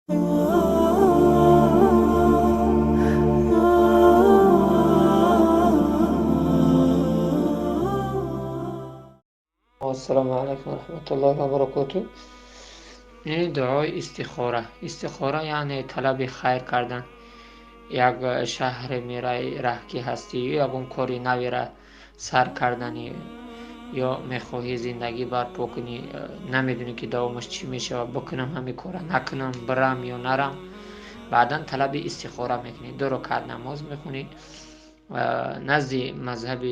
السلام علیکم ورحمت الله و برکاته. این دعای استخاره یعنی طلب خیر کردن. یک شهر میره راه که هستی یا یکون کاری نوی را سر کردنی یا میخواهی زندگی برپا کنی، نمیدونی که دوامش چی میشه و بکنم همین کارا نکنم، برم یا نرم. بعدا طلب استخاره میکنی، 2 رکعت نماز میخونی. نزد مذهب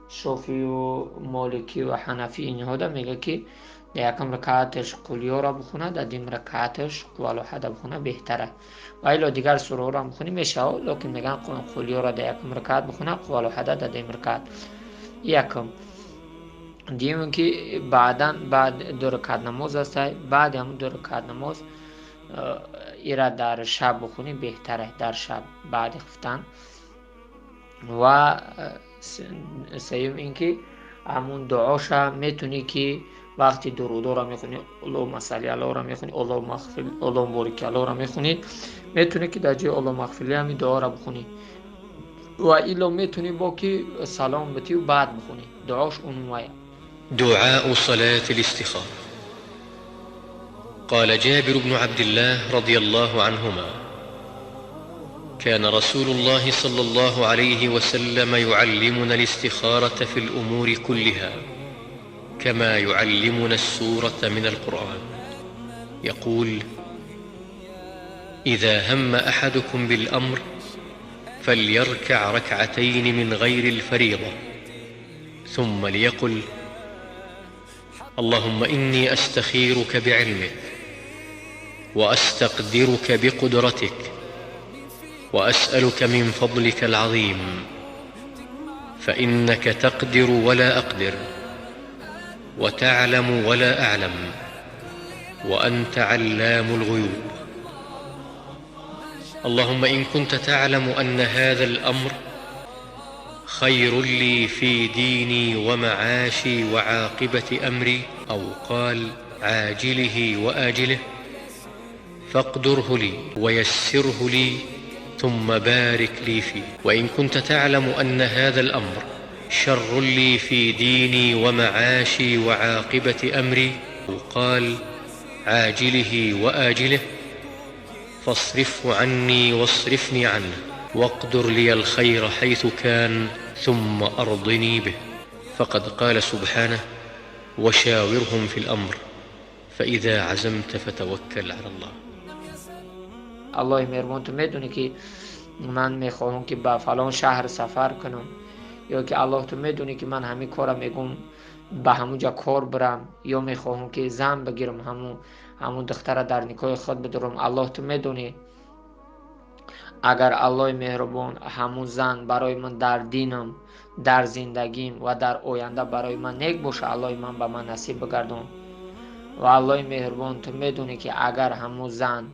شافعی و مالکی و حنفی اینها دا میگه که در یکم رکعتش قلیه را بخونه، در دیم رکعتش قوال و حد بخونه بهتره. و ایلا دیگر سوره را بخونی میشه، لیکن میگن قلیه را در یکم رکعت بخونه، قوال و حد در دیم رکعت یکم. دیم که بعد 2 رکعت نماز است، بعد هم 2 رکعت نماز ایرا در شب بخونی بهتره، در شب بعد خفتن. و سیوم این که همون دعاشا میتونی که وقتی درودو را میخونی، اللهم صلی علی را میخونی، اللهم اغفر، اللهم بارک علی را میخونی، میتونی که در جای اللهم اغفر لی همین دعا را بخونی. و ایلا میتونی با که سلام بتی و بعد بخونی. دعاش اونوایه. دعاء صلاة الاستخارة. قال جابر بن عبد الله رضي الله عنهما: كان رسول الله صلى الله عليه وسلم يعلمنا الاستخارة في الأمور كلها كما يعلمنا السورة من القرآن. يقول: إذا هم أحدكم بالأمر فليركع ركعتين من غير الفريضة، ثم ليقل: اللهم إني أستخيرك بعلمك وأستقدرك بقدرتك وأسألك من فضلك العظيم، فإنك تقدر ولا أقدر وتعلم ولا أعلم وأنت علام الغيوب. اللهم إن كنت تعلم أن هذا الأمر خير لي في ديني ومعاشي وعاقبة أمري، أو قال عاجله وآجله، فاقدره لي ويسره لي ثم بارك لي فيه. وإن كنت تعلم أن هذا الأمر شر لي في ديني ومعاشي وعاقبة أمري، أو قال عاجله وآجله، فاصرفه عني واصرفني عنه، واقدر لي الخير حيث كان ثم أرضني به. فقد قال سبحانه: وشاورهم في الأمر فإذا عزمت فتوكل على الله. الله مهربان، تو میدونی که من میخواهم که به فلان شهر سفر کنم، یا که الله تو میدونی که من همین کارا میگم به همونجا کار برم، یا میخواهم که زن بگیرم همون دختر در نکاح خود بدارم. الله تو میدونی اگر الله مهربان همون زن برای من در دینم، در زندگیم و در آینده برای من نیک باشه، الله من به من نصیب بگردون. و الله مهربان تو میدونی که اگر همون زن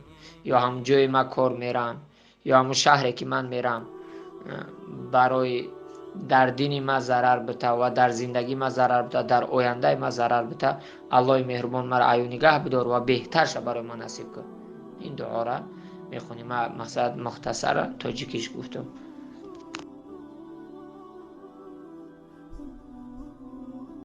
یا هم جای ما کار میرم یا همون شهری که من میرم برای در دین ما ضرر بده و در زندگی ما ضرر بده، در آینده ما ضرر بده، الله مهربان مرا عیو نگه بدار و بهترش برای ما نصیب کن. این دعا را میخونیم. ما مقصد مختصر تاجیکیش گفتم.